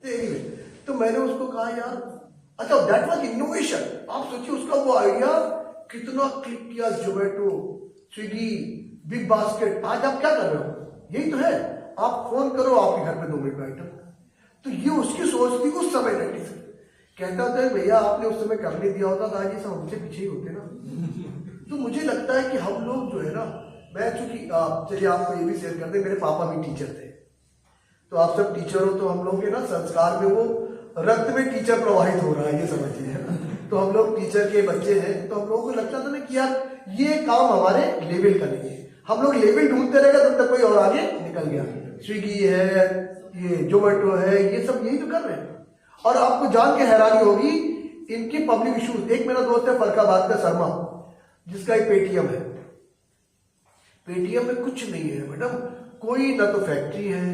तो मैंने उसको कहा यार अच्छा दैट वाज इनोवेशन। आप सोचिए उसका वो आइडिया कितना क्लिक किया, जोमेटो, स्विगी, बिग बास्केट। आज आप क्या कर रहे हो, यही तो है, आप फोन करो आपके घर पे 2 मिनट में आइटम। तो ये उसकी सोच थी उस समय 90 से। कहता था भैया आपने उस समय कर नहीं दिया होता तो आज ये सब हमसे पीछे ही होते ना। तो मुझे लगता है कि हम लोग जो है ना, मैं चूंकि चलिए आपको ये भी शेयर कर दे, मेरे पापा भी टीचर थे। तो आप सब टीचर हो तो हम लोग के ना संस्कार में वो रक्त में टीचर प्रवाहित हो रहा है, ये समझिए है ना। तो हम लोग टीचर के बच्चे हैं, तो हम लोगों को लगता था ना कि यार ये काम हमारे लेवल का नहीं है। हम लोग लेवल ढूंढते रहेगा तब तक कोई और आगे निकल गया। स्विगी है, ये जोमेटो है, ये सब यही तो कर रहे हैं। और आपको जान के हैरानी होगी इनके पब्लिक इश्यूज। एक मेरा दोस्त है फरखाबाद का शर्मा, जिसका एक पेटीएम है। पेटीएम में कुछ नहीं है मैडम, कोई ना तो फैक्ट्री है,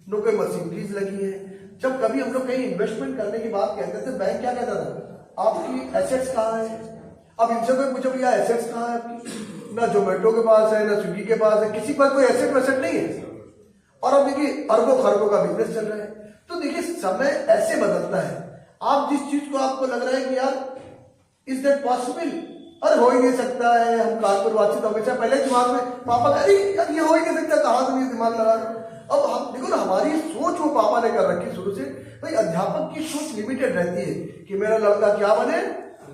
न कोई मशीनरीज लगी है। जब कभी हम लोग कहीं इन्वेस्टमेंट करने की बात कहते थे, बैंक क्या कहता था, आपकी एसेट्स कहाँ है। अब इनसे कोई पूछो भैया एसेट्स कहाँ है आपकी, ना जोमेटो के पास है, ना स्विगी के पास है, किसी पर कोई एसेट वेसेट नहीं है। और अब देखिए अरबों खरबों का बिजनेस चल रहा है। तो देखिए समय ऐसे बदलता है। आप जिस चीज को आपको लग रहा है कि यार इज दैट पॉसिबल, अरे हो ही नहीं सकता है, हम कानपुर वासी तो हमेशा पहले दिमाग में पापा कह रही यार ये हो ही नहीं सकता, कहाँ से दिमाग लगा रहे। अब हम देखो ना, हमारी सोच वो पापा ने कर रखी शुरू से। भाई अध्यापक की सोच लिमिटेड रहती है कि मेरा लड़का क्या बने,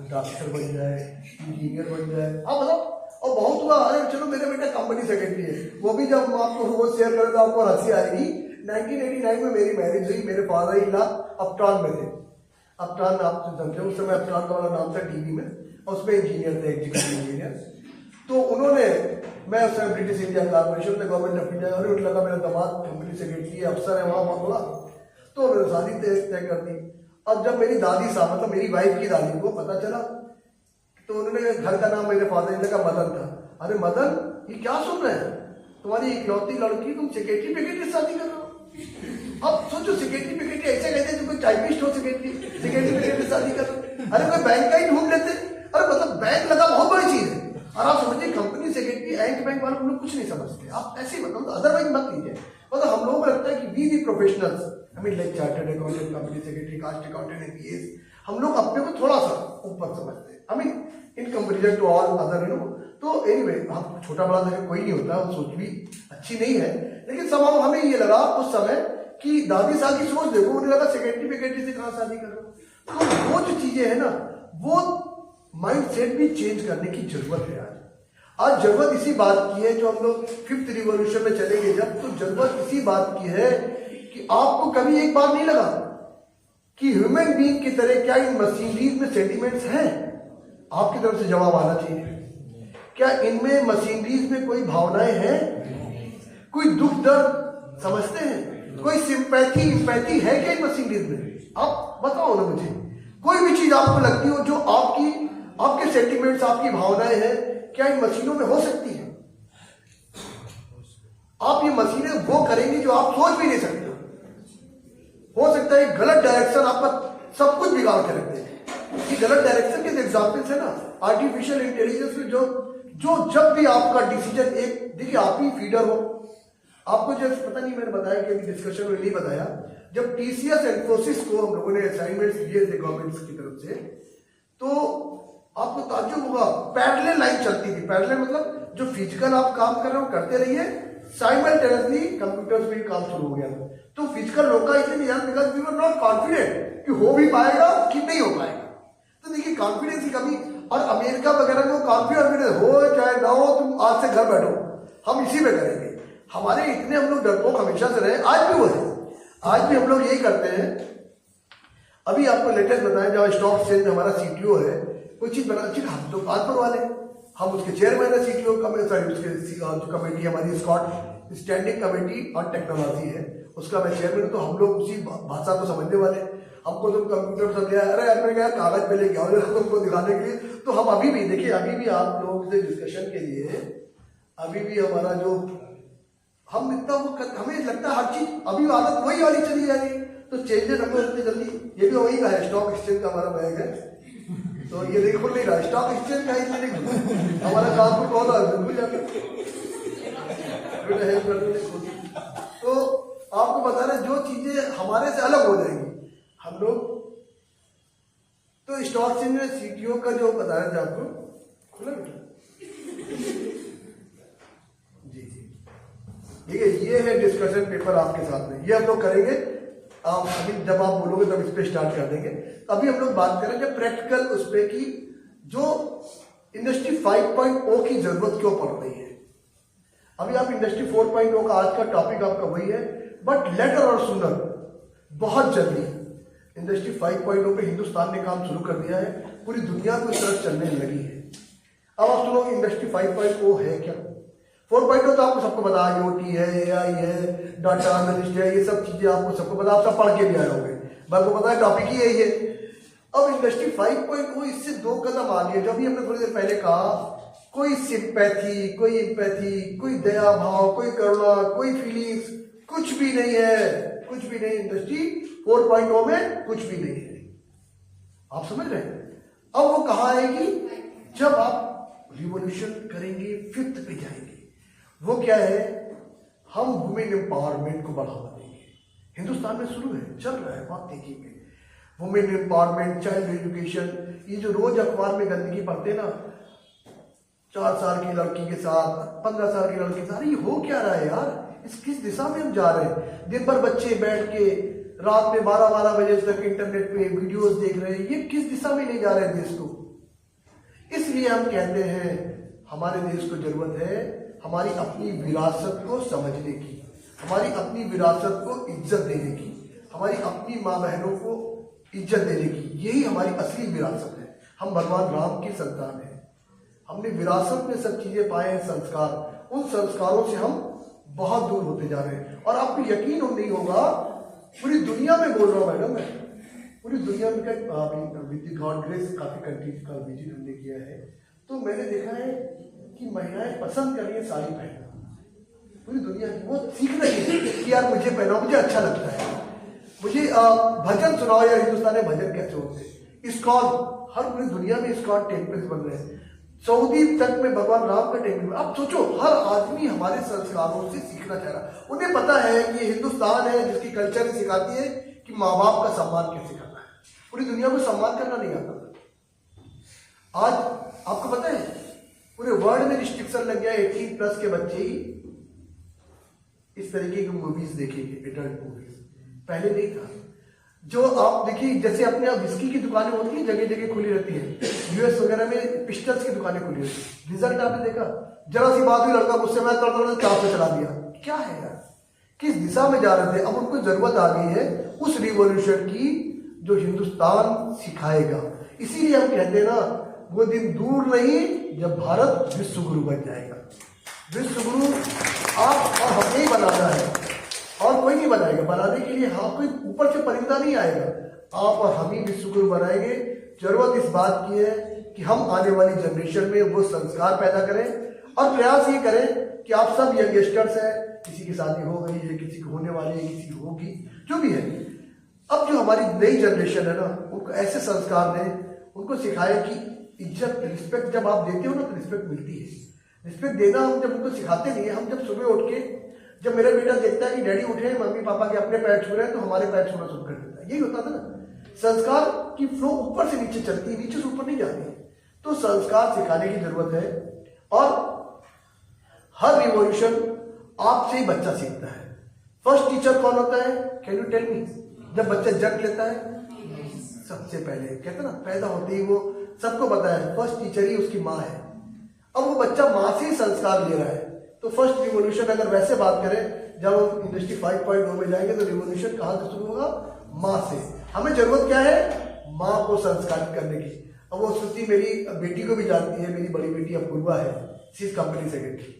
डॉक्टर बन जाए, इंजीनियर बन जाए। आप बताओ, और बहुत हुआ अरे चलो मेरे बेटा कंपनी सेक्रेटरी है, वो भी जब आपको वो शेयर करें तो आपको हंसी आएगी। 1989 में मेरी मैरिज हुई, मेरे फादर इन लॉ अपटॉन में थे। अपटॉन आप समझे, उस समय अपटॉन का वाला नाम था टीवी में, और उसमें इंजीनियर थे, एग्जीक्यूटिव इंजीनियर। तो उन्होंने, मैं उस समय ब्रिटिश इंडिया कॉर्पोरेशन में गवर्नमेंट ऑफ इंडिया, और उन्हें लगा मेरा दामाद कंपनी सेक्रेटरी अफसर है वहां बहुत बड़ा, तो उन्होंने शादी तय कर दी। और जब मेरी दादी साहब, मतलब मेरी वाइफ की दादी को पता चला, तो उन्होंने, घर का नाम मेरे फादर इन लॉ का मदन था, अरे मदन ये क्या सुन रहे हैं, तुम्हारी इकलौती लड़की, तुम सेक्रेटरी पेक्रेटरी से शादी कर रहे हो। अब सोचो सेक्रेटरी पेक्रेटरी ऐसे कहते हैं, कोई टाइपिस्ट हो सेक्रेटरी पेक्रेटरी से शादी कर रहे हो। अरे कोई बैंक का ही ढूंढ लेते। अरे मतलब बैंक लगा बहुत बड़ी चीज है। और आप समझिए कंपनी सेक्रेटरी एंड बैंक वाले लोग कुछ नहीं समझते। आप ऐसे ही मतलब अदरवाइज मत लीजिए। मतलब हम लोगों को लगता है कि we the professionals, I mean like chartered accountant, company secretary, cost accountant, APS, हम लोग अपने को थोड़ा सा ऊपर समझते हैं, I mean in comparison to all other, you know. तो एनीवे, हम छोटा बड़ा देखिए कोई नहीं होता, वो सोच भी अच्छी नहीं है। लेकिन समाव हमें ये लगा उस समय कि दादी साहब की सोच देखो, उन्हें लगा सेक्रेटरी पेक्रेटरी से कहाँ शादी करो। तो वो जो चीजें है ना, वो माइंडसेट भी चेंज करने की जरूरत है। आज जरूरत इसी बात की है, जो हम लोग 5th रिवॉल्यूशन में चले गए जब, तो जरूरत इसी बात की है कि आपको कभी एक बार नहीं लगा कि ह्यूमन बीइंग की तरह क्या इन मशीनरीज में सेंटिमेंट्स हैं? आपकी तरफ से जवाब आना चाहिए। क्या इनमें मशीनरीज में कोई भावनाएं हैं, कोई दुख दर्द समझते हैं, कोई सिंपैथी इंपैथी है क्या इन मशीनरीज में? आप बताओ ना मुझे, कोई भी चीज आपको लगती हो जो आपके सेंटिमेंट्स, आपकी भावनाएं हैं, क्या इन मशीनों में हो सकती है? आप ये मशीनें वो करेंगी जो आप सोच भी नहीं सकते। हो सकता है गलत डायरेक्शन आपका सब कुछ बिगाड़ के रख दे। ये गलत डायरेक्शन के एग्जाम्पल्स है ना, आर्टिफिशियल इंटेलिजेंस में जो जब भी आपका डिसीजन, एक देखिए आप ही फीडर हो। आपको जब पता नहीं, मैंने बताया कि अभी डिस्कशन में नहीं बताया, जब टीसीएस इन्फोसिस को हम लोगों ने असाइनमेंट्स दिए थे गवर्नमेंट की तरफ से, तो आपको ताज्जुब होगा, पैरेलल लाइन चलती थी। पैरेलल मतलब जो फिजिकल आप काम कर रहे हो करते रहिए, साइमल्टेनियसली कंप्यूटर्स में काम शुरू हो गया। तो फिजिकल रोका इसलिए नहीं जाता because we were not confident कि हो भी पाएगा कि नहीं हो पाएगा। तो देखिए कॉन्फिडेंस की कमी, और अमेरिका वगैरह में कॉन्फिडेंस हो चाहे ना हो, तुम आज से घर बैठो, हम इसी में करेंगे। हमारे इतने हम लोग डरपोक हमेशा से रहे, आज भी वो है, आज भी हम लोग यही करते हैं। अभी आपको लेटेस्ट बताएं, जब स्टॉक एक्सचेंज में हमारा सीटीओ है, कोई चीज बना, ठीक हम तो कानपुर वाले, हम उसके चेयरमैन है सीटीओ का, सॉरी उसके जो कमेटी हमारी स्कॉट स्टैंडिंग कमेटी और टेक्नोलॉजी है, उसका मैं चेयरमैन हूं। तो हम लोग उसी भाषा को समझने वाले। हमको तुम कंप्यूटर सब लिया, अरे आपने क्या कागज पे लेके आओ तुमको दिखाने के लिए। तो हम अभी भी देखिए, अभी भी आप लोगों से डिस्कशन के लिए, अभी भी हमारा जो हम इतना वो हमें लगता है हर चीज अभी आदत वही वाली चली जा रही है। तो चेंजेस हमको इतनी जल्दी, ये भी वही का है, स्टॉक एक्सचेंज का हमारा बैग है, तो ये देखो नहीं रहा, स्टॉक एक्सचेंज का इसलिए नहीं खुला, हमारा काम को बहुत बिल्कुल जाकर। तो आपको बता रहे जो चीजें हमारे से अलग हो जाएंगी हम लोग। तो स्टॉक में सीटीओ का जो बता रहे थे आपको, खुला बेटा जी जी, ठीक है। ये है डिस्कशन पेपर आपके साथ में, ये हम लोग करेंगे। अभी जब आप बोलोगे तब इस पे स्टार्ट कर देंगे। अभी हम लोग बात करेंगे प्रैक्टिकल उस पे की जो इंडस्ट्री 5.0 की जरूरत क्यों पड़ रही है। अभी आप इंडस्ट्री 4.0 का आज का टॉपिक आपका वही है, बट लेटर और सुनर बहुत जल्दी इंडस्ट्री 5.0 पे हिंदुस्तान ने काम शुरू कर दिया है, पूरी दुनिया को इस तरफ चलने लगी है। अब आप सुनो इंडस्ट्री 5.0 है क्या। 4.0 तो आपको सबको पता है, IoT है, AI है, डाटा एनालिस्ट है, ये सब चीजें आपको सबको पता, आप सब पढ़ के भी आए होंगे, आपको पता है टॉपिक ही यही है। अब इंडस्ट्री 5.0 इससे 2 कदम आगे, जो भी हमने थोड़ी देर पहले कहा, कोई सिंपैथी, कोई एम्पैथी, कोई दया भाव, कोई करुणा, कोई फीलिंग्स, कुछ भी नहीं है, कुछ भी नहीं। इंडस्ट्री 4.0 में कुछ भी नहीं है, आप समझ रहे हैं। अब वो कहाँ आएगी, जब आप रिवॉल्यूशन करेंगे, 5th पे जाएंगे। वो क्या है, हम वुमेन एम्पावरमेंट को बढ़ावा देंगे। हिंदुस्तान में शुरू है, चल रहा है, बहुत तेजी में वुमेन एम्पावरमेंट, चाइल्ड एजुकेशन। ये जो रोज अखबार में गंदगी पढ़ते ना, 4 साल की लड़की के साथ, 15 साल की लड़की के साथ, ये हो क्या रहा है यार, इस किस दिशा में हम जा रहे हैं। दिन भर बच्चे बैठ के रात में 12-12 बजे तक इंटरनेट पे वीडियोस देख रहे हैं, ये किस दिशा में ले जा रहे हैं देश को। इसलिए हम कहते हैं हमारे देश को जरूरत है हमारी अपनी विरासत को समझने की, हमारी अपनी विरासत को इज्जत देने की, हमारी अपनी माँ बहनों को इज्जत देने की। यही हमारी असली विरासत है। हम भगवान राम की संतान हैं, हमने विरासत में सब चीजें पाए हैं, संस्कार। उन संस्कारों से हम बहुत दूर होते जा रहे हैं। और आपको यकीन नहीं होगा, पूरी दुनिया में बोल रहा हूँ मैडम, मैं पूरी दुनिया में विद गॉड ग्रेस काफी कंट्रीज का विजिट हमने किया है, तो मैंने देखा है कि महिलाएं पसंद कर रही है साड़ी पहनना। पूरी दुनिया की वो सीख रही है कि यार मुझे पहनाओ, मुझे अच्छा लगता है, मुझे भजन सुनाओ यार, हिंदुस्तान में भजन कैसे होते हैं। इस्कॉन, हर पूरी दुनिया में इस्कॉन टेम्पल्स बन रहे हैं, सऊदी तक में भगवान राम का टेम्पल। अब सोचो, हर आदमी हमारे संस्कारों से सीखना चाह रहा है। उन्हें पता है कि हिंदुस्तान है जिसकी कल्चर सिखाती है कि माँ बाप का सम्मान कैसे करना है। पूरी दुनिया को सम्मान करना नहीं आता। आज आपको पता है पूरे वर्ल्ड में रिस्ट्रिक्शन लग गया, 18+ के बच्चे ही इस तरीके की मूवीज देखेंगे, एडल्ट मूवीज। पहले नहीं था। जो आप देखिए, जैसे अपने यहाँ विस्की की दुकानें होती हैं, जगह जगह खुली रहती है, US वगैरह में पिस्टल्स की दुकानें खुली रहती है। रिजल्ट आपने देखा, जरा सी बात हुई, लड़का गुस्से में चाप पे चला दिया। क्या है यार, किस दिशा में जा रहे थे। अब उनको जरूरत आ गई है उस रिवॉल्यूशन की जो हिंदुस्तान सिखाएगा। इसीलिए हम कहते हैं ना, वो दिन दूर नहीं जब भारत विश्व गुरु बन जाएगा। विश्व गुरु आप और हमें ही बनाना है, और कोई नहीं बनाएगा। बनाने के लिए हाँ कोई ऊपर से परिंदा नहीं आएगा, आप और हम ही विश्व गुरु बनाएंगे। जरूरत इस बात की है कि हम आने वाली जनरेशन में वो संस्कार पैदा करें, और प्रयास ये करें कि आप सब यंगस्टर्स हैं, किसी की शादी हो गई है, किसी की होने वाली है, किसी की होगी, जो भी है। अब जो हमारी नई जनरेशन है ना, उनको ऐसे संस्कार दें, उनको सिखाएं कि इज्जत, रिस्पेक्ट जब आप देते हो ना तो रिस्पेक्ट मिलती है। रिस्पेक्ट देना हम जब उनको सिखाते नहीं है, हम जब सुबह उठ के, जब मेरा बेटा देखता है कि डैडी उठे, मम्मी पापा के अपने पैर छू रहे हैं, तो हमारे पैर छूना शुरू कर देता है। यही होता था ना। संस्कार की फ्लो ऊपर से नीचे चलती है, नीचे से ऊपर नहीं जाती है। तो संस्कार सिखाने की जरूरत है, और हर रिवॉल्यूशन आपसे ही बच्चा सीखता है। फर्स्ट टीचर कौन होता है, कैन यू टेल मी। जब बच्चा जन्म लेता है, सबसे पहले कहते ना, पैदा होते ही वो सबको पता है फर्स्ट टीचर ही उसकी माँ है। अब वो बच्चा माँ से ही संस्कार ले रहा है। तो फर्स्ट रिवॉल्यूशन अगर वैसे बात करें, जब हम इंडस्ट्री 5.0 में जाएंगे तो रिवॉल्यूशन कहाँ से शुरू होगा, माँ से। हमें जरूरत क्या है, माँ को संस्कारित करने की। अब वो श्रुति मेरी बेटी को भी जानती है, मेरी बड़ी बेटी अपूर्वा है, सी इज कंपनी सेक्रेटरी।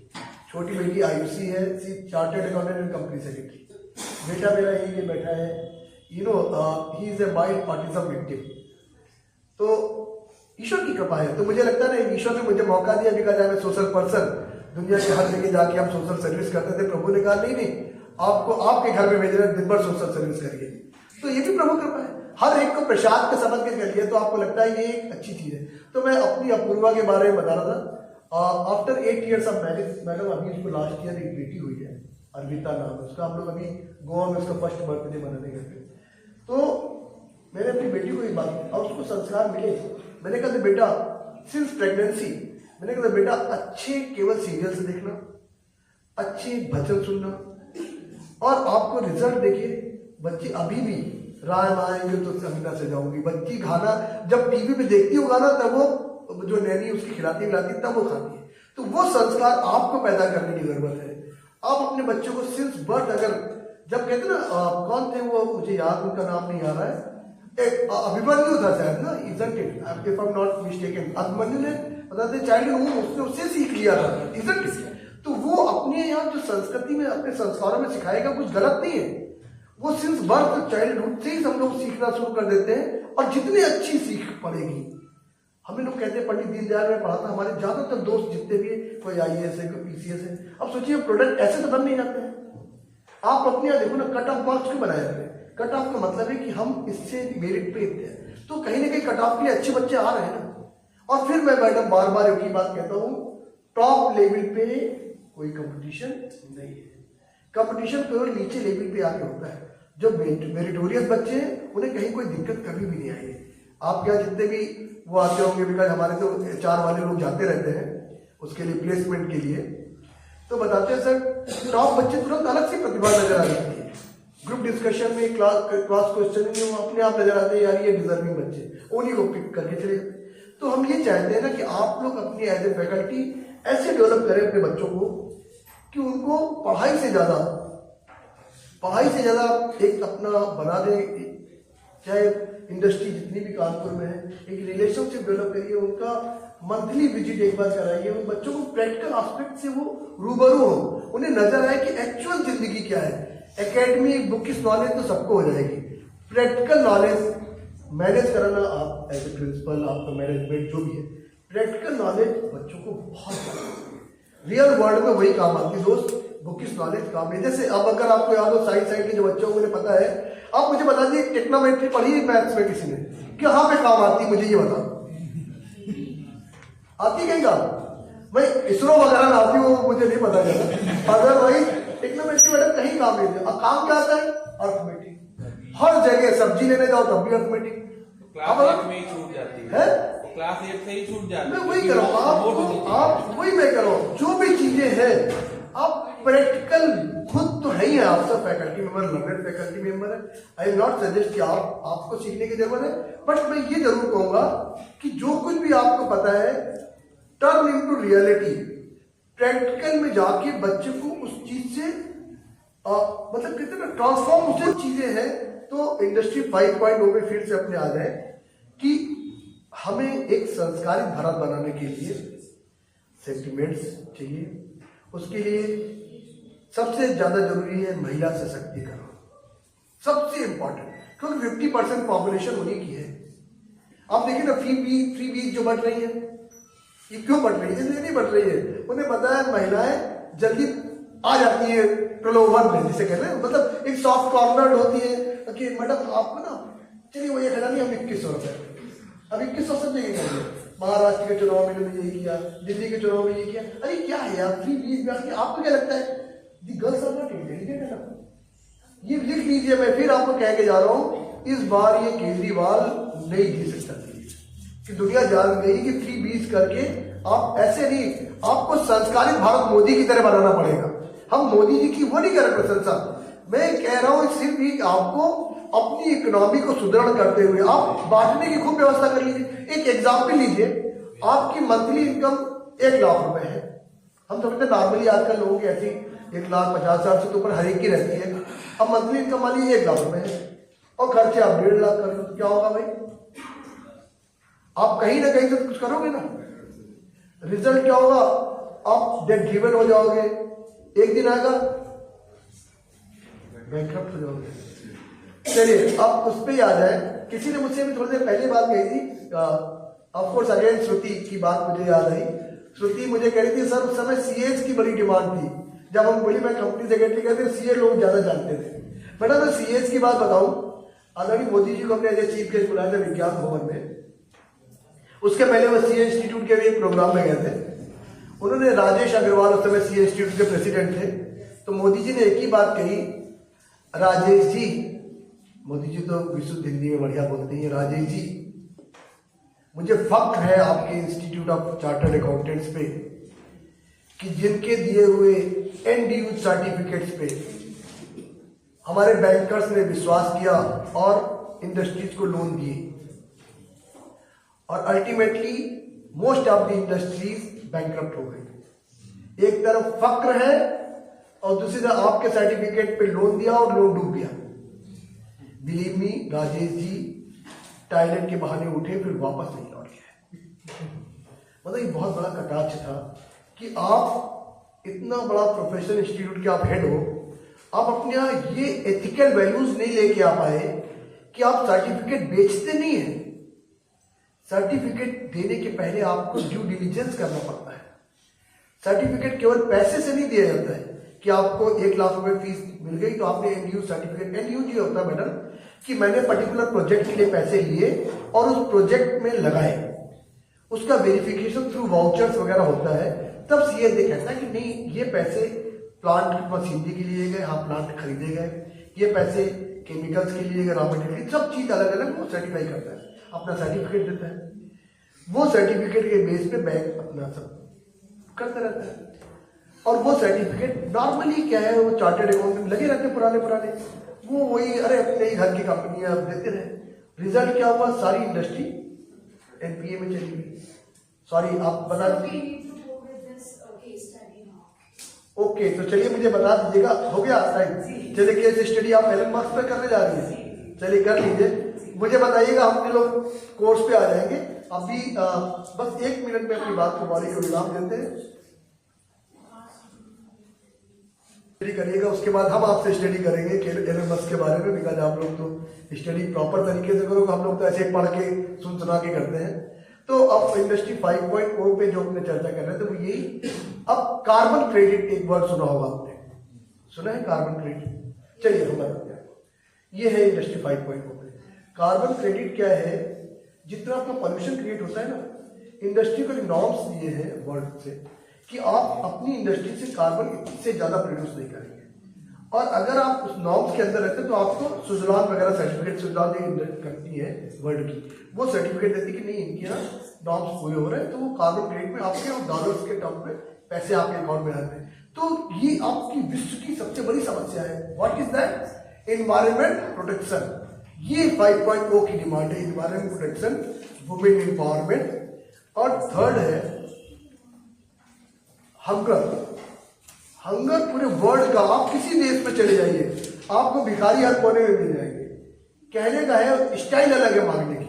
छोटी बेटी आयुषी है, C chartered accountant and company secretary. बेटा मेरा यही के बैठा है, you know he is a mild autism victim. तो ईश्वर की कृपा है। तो मुझे लगता है ना, ईश्वर ने मुझे मौका दिया, because I am a social person. दुनिया के हर जगह जाके हम सोशल सर्विस करते थे, प्रभु ने कहा नहीं, आपको आपके घर में भेज रहे, दिन भर सोशल सर्विस करिए। तो ये भी प्रभु कृपा है। हर एक को प्रसाद के समझ के करिए, तो आपको लगता है ये एक अच्छी चीज है। तो मैं अपनी अपूर्वा के बारे में बता रहा था। After 8 years of marriage, madam अभी इसको लास्ट ईयर एक बेटी हुई है, अर्पिता नाम है उसका। हम लोग अभी गोवा में उसका फर्स्ट बर्थडे मनाने गए थे। तो मैंने अपनी बेटी को एक बात और उसको संस्कार मिले। मैंने कहा बेटा सिंस प्रेगनेंसी, मैंने कहा बेटा अच्छे केवल सीरियल से देखना, अच्छे भजन सुनना, और आपको रिजल्ट देखिए। बच्ची अभी भी राम आएंगे तो संगीता से जाऊंगी, बच्ची खाना जब टीवी पे देखती हो गाना तब वो जो नैनी उसकी खिलाती तब वो खाती है। तो वो संस्कार आपको पैदा करने की जरूरत है। आप अपने बच्चों को सिंस बर्थ, अगर जब कहते ना कौन थे वो, मुझे याद उनका नाम नहीं आ रहा है, एक अभिमन्यु था शायद ना, isn't it, if I am not mistaken, Abhimanyu ने बताते चाइल्ड हूँ उसने उससे सीख लिया था, इजंट इट। तो वो अपने यहाँ जो संस्कृति में अपने संस्कारों में सिखाएगा कुछ गलत नहीं है। वो सिंस बर्थ चाइल्डहुड से ही हम लोग सीखना शुरू कर देते हैं, और जितनी अच्छी सीख पड़ेगी। हमें लोग कहते हैं पंडित दीनदयाल में पढ़ा था, हमारे ज्यादातर दोस्त जितने भी कोई IAS है कोई PCS है। अब सोचिए प्रोडक्ट ऐसे तो बन नहीं जाते हैं। आप अपने यहाँ देखो ना, कट ऑफ मार्क्स क्यों बनाए जाते हैं? कट ऑफ का मतलब है कि हम इससे मेरिट पे इतने हैं, तो कहीं ना कहीं कट ऑफ के लिए अच्छे बच्चे आ रहे हैं ना। और फिर मैं मैडम बार बार एक ही बात कहता हूँ, टॉप लेवल पे कोई कंपटीशन नहीं है। कंपटीशन केवल नीचे लेवल पे आके होता है। जो मेरिटोरियस बच्चे हैं उन्हें कहीं कोई दिक्कत कभी भी नहीं आई है। आप क्या जितने भी वो आते होंगे, बिकॉज हमारे तो HR वाले लोग जाते रहते हैं उसके लिए प्लेसमेंट के लिए, तो बताते हैं सर टॉप बच्चे तुरंत अलग से प्रतिभा नजर आ जाती है। ग्रुप डिस्कशन में क्लास क्वेश्चन में वो अपने आप नजर आते हैं, यार ये डिजर्विंग बच्चे, उन्हीं को पिक करके चले। तो हम ये चाहते हैं ना कि आप लोग अपनी एज ए फैकल्टी ऐसे डेवलप करें अपने बच्चों को कि उनको पढ़ाई से ज्यादा एक अपना बना दे, चाहे इंडस्ट्री जितनी भी कानपुर में है, एक रिलेशनशिप डेवलप करिए, उनका मंथली विजिट एक बार कराइए, उन बच्चों को प्रैक्टिकल एस्पेक्ट से वो रूबरू हो, उन्हें नजर आए कि एक्चुअल जिंदगी क्या है। एकेडमी बुक की नॉलेज तो सबको हो जाएगी, प्रैक्टिकल नॉलेज मैनेज कराना, आप एज ए प्रिंसिपल आपका मैनेजमेंट जो भी है, प्रैक्टिकल नॉलेज बच्चों को बहुत रियल वर्ल्ड में वही काम आती है दोस्त, बुक की नॉलेज काम है। जैसे अब अगर आपको याद हो साइंस साइड के जो बच्चों को मुझे पता है, आप मुझे बता दीजिए टेक्नोमेट्री पढ़ी है मैथ्स में किसी ने, कहाँ पे काम आती है मुझे ये बता, आती कहीं का? मैं इसरो वगैरह में आती हूँ मुझे नहीं पता चला, अदरवाइज टेक्नोमेट्री मैडम कहीं काम नहीं है। अब काम क्या आता है? अर्थमेटिक। हर जगह सब्जी लेने जाओ तब भी अर्थमेटिक, क्लास 8 में ही छूट जाती है, क्लास 8 से ही छूट जाती है। मैं वही करो, आप वही मैं करो, जो भी चीजें हैं आप प्रैक्टिकल खुद तो है ही है, आप सब faculty member, learner faculty member है। आई विल नॉट सजेस्ट कि आपको सीखने की जरूरत है, बट मैं ये जरूर कहूंगा कि जो कुछ भी आपको पता है टर्न इनटू रियलिटी, प्रैक्टिकल में जाके बच्चे को उस चीज से मतलब कहते हैं ना ट्रांसफॉर्म, उससे चीजें हैं। तो इंडस्ट्री 5.0 में फिर से अपने आ जाए कि हमें एक संस्कारित भारत बनाने के लिए सेंटिमेंट्स चाहिए। उसके लिए सबसे ज्यादा जरूरी है महिला सशक्तिकरण, सबसे इंपॉर्टेंट, क्योंकि 50% पॉपुलेशन उन्हीं की है। आप देखिए ना फ्री बीज जो बढ़ रही है, ये क्यों बढ़ रही है? इसलिए नहीं बढ़ रही है, उन्हें पता है महिलाएं जल्दी आ जाती है प्रलोभन में, जिसे कहते हैं, मतलब एक सॉफ्ट कॉर्नर होती है कि मैडम आपको ना चलिए वो ये खड़ा नहीं, हम 2100 रुपए, अब 2100 सब जगह करेंगे, महाराष्ट्र के चुनाव में मैंने यही किया, दिल्ली के चुनाव में ये किया। अरे क्या है यार फ्री बीज में आके आपको क्या लगता है? The girls are not intelligent है ना, ये लिख लीजिए। मैं फिर आपको कह के जा रहा हूं, इस बार ये केजरीवाल नहीं जीत सकता कि दुनिया जान गई कि फ्री बीज करके आप ऐसे नहीं, आपको संस्कारित भारत मोदी की तरह बनाना पड़ेगा। हम मोदी जी की वो नहीं कर रहे प्रशंसा, मैं कह रहा हूं सिर्फ एक आपको अपनी इकोनॉमी को सुदृढ़ करते हुए आप बांटने की खूब व्यवस्था कर लीजिए। एक एग्जाम्पल लीजिए, आपकी मंथली इनकम 1 लाख रुपए है, हम समझते हैं नॉर्मली आजकल लोगों की ऐसी 1,50,000 से तो ऊपर हर एक की रहती है। अब मंथली इनकम वाली 1 लाख रुपए है और खर्चे आप 1.5 लाख कर लो, तो क्या होगा भाई? आप कहीं ना कहीं से कुछ करोगे ना, रिजल्ट क्या होगा? आप डेट ड्रिवन हो जाओगे, एक दिन आएगा बैंकक्रप्ट हो जाओगे। चलिए अब उस पर आ जाए, किसी ने मुझसे भी थोड़ी देर पहले बात कही थी, ऑफ कोर्स अगेन श्रुति की बात मुझे याद आई। श्रुति मुझे कह रही थी सर उस समय CAs की बड़ी डिमांड थी, जब हम बोली मैं कंपनी सेक्रेटरी कहते CA लोग ज्यादा जानते थे। बेटा मैं CAs की बात बताऊं, आदरणीय मोदी जी को हमने एज ए चीफ गेस्ट बुलाया था विज्ञान भवन में, उसके पहले वो CA इंस्टीट्यूट के भी एक प्रोग्राम में गए थे। उन्होंने राजेश अग्रवाल उस समय CA इंस्टीट्यूट के प्रेसिडेंट थे, तो मोदी जी ने एक ही बात कही, राजेश जी, मोदी जी तो विशुद्ध हिंदी में बढ़िया बोलते हैं, राजेश जी मुझे फख्र है आपके इंस्टीट्यूट ऑफ चार्टर्ड अकाउंटेंट्स पे कि जिनके दिए हुए एंड यूज सर्टिफिकेट्स पे हमारे बैंकर्स ने विश्वास किया और इंडस्ट्रीज को लोन दिए और ultimately most of the industries bankrupt हो गई। एक तरफ फक्र है और दूसरी तरफ आपके सर्टिफिकेट पे लोन दिया और लोन डूब गया। Believe me, Rajesh ji toilet के बहाने उठे फिर वापस नहीं लौट गए। मतलब ये बहुत बड़ा कटाक्ष था कि आप इतना बड़ा प्रोफेशनल इंस्टीट्यूट के आप हेड हो, आप अपने यहाँ ये एथिकल वैल्यूज नहीं लेके आ पाए कि आप सर्टिफिकेट बेचते नहीं है। सर्टिफिकेट देने के पहले आपको ड्यू डिलीजेंस करना पड़ता है। सर्टिफिकेट केवल पैसे से नहीं दिया जाता है कि आपको 1 लाख रुपए फीस मिल गई तो आपने एनडीयू सर्टिफिकेट, एनडीयू ये होता है मैडम कि मैंने पर्टिकुलर प्रोजेक्ट के लिए पैसे लिए और उस प्रोजेक्ट में लगाए, उसका वेरिफिकेशन थ्रू वाउचर्स वगैरह होता है, तब सीए कहता है कि नहीं ये पैसे प्लांट मशीनरी के लिए गए, हाँ प्लांट खरीदे गए, ये पैसे केमिकल्स के लिए गए, रॉ मटेरियल, सब चीज अलग अलग वो सर्टिफाई करता है, अपना सर्टिफिकेट देता है। वो सर्टिफिकेट के बेस पे बैंक अपना सब करता रहता है और वो सर्टिफिकेट नॉर्मली क्या है, वो चार्टर्ड अकाउंटेंट लगे रहते पुराने वो वही अरे अपने ही घर की कंपनियां देते रहे। रिजल्ट क्या हुआ, सारी इंडस्ट्री एनपीए में चली गई। सॉरी आप बता ओके, तो चलिए मुझे बता दीजिएगा, हो गया टाइम। चलिए केस स्टडी आप एलन मार्क्स पे करने जा रही है, चलिए कर लीजिए, मुझे बताइएगा, हम लोग कोर्स पे आ जाएंगे। अभी बस 1 मिनट में अपनी बात को वाली को विराम देते हैं, स्टडी करिएगा, उसके बाद हम आपसे स्टडी करेंगे एलन मार्क्स के बारे में, बिकॉज आप लोग तो स्टडी प्रॉपर तरीके से करोगे, हम लोग तो ऐसे पढ़ के सुन सुना के करते हैं। तो अब इंडस्ट्री 5.0 पे जो अपने चर्चा कर रहे थे वो यही। अब कार्बन क्रेडिट एक वर्ड सुना होगा आपने, सुना है कार्बन क्रेडिट? चलिए हम बताते हैं, ये है इंडस्ट्री 5.0 पे। कार्बन क्रेडिट क्या है, जितना आपका पॉल्यूशन क्रिएट होता है ना, इंडस्ट्री को नॉर्म्स दिए हैं वर्ल्ड से कि आप अपनी इंडस्ट्री से कार्बन इससे ज्यादा प्रोड्यूस नहीं करेंगे, और अगर आप उस नॉर्म्स के अंदर रहते हैं तो आपको स्विट्जरलैंड वगैरह सर्टिफिकेट, स्विट्जरलैंड एक कंपनी है वर्ल्ड की, वो सर्टिफिकेट देती कि नहीं इनके ना नॉर्म्स पूरे हो रहे हैं, तो वो कार्बन क्रेडिट में आपके डॉलर्स के टर्म पे पैसे आपके अकाउंट में आते हैं। तो ये आपकी विश्व की सबसे बड़ी समस्या है। What is that? Environment protection. ये 5.0 की डिमांड है, एनवायरमेंट प्रोटेक्शन, वुमेन एम्पावरमेंट। और थर्ड है हंगर। हंगर पूरे वर्ल्ड का, आप किसी देश में चले जाइए आपको भिखारी हर कोने में मिल जाएंगे। कहने का है स्टाइल अलग है मांगने की,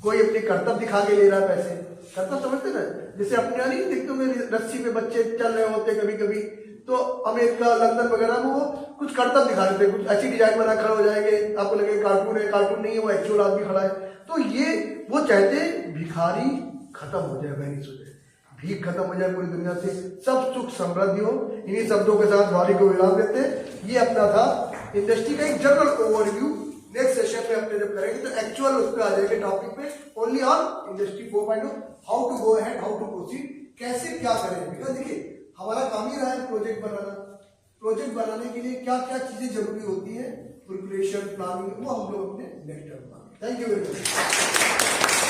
कोई अपनी कर्तव्य दिखा के ले रहा है पैसे, कर्तव्य समझते ना, जैसे अपने यहाँ नहीं देखते होंगे रस्सी में बच्चे चल रहे होते कभी कभी, तो अमेरिका लंदन वगैरह में वो कुछ कर्तव्य दिखा देते हैं, कुछ ऐसी डिजाइन बना खड़े हो जाएंगे, आपको लगे कार्टून है, कार्टून नहीं है, वो एक्चुअल आदमी खड़ा है। तो ये वो चाहते भिखारी खत्म हो जाए, वैनिश हो जाए, भीख खत्म हो जाए पूरी दुनिया से, सब सुख समृद्धि हो। इन्हीं शब्दों के साथ वाली को विराम देते हैं। ये अपना था इंडस्ट्री का एक जनरल ओवरव्यू। नेक्स्ट सेशन में अपने जब करेंगे तो एक्चुअल उस पर आ जाएंगे टॉपिक पे, only on industry 4.0, how to go ahead, how to proceed, कैसे क्या करें। बिकॉज देखिए हमारा काम ही रहा है प्रोजेक्ट बनाना, प्रोजेक्ट बनाने के लिए क्या क्या चीजें जरूरी होती है, प्रिपरेशन, प्लानिंग, वो हम लोग अपने next time. Thank you very much.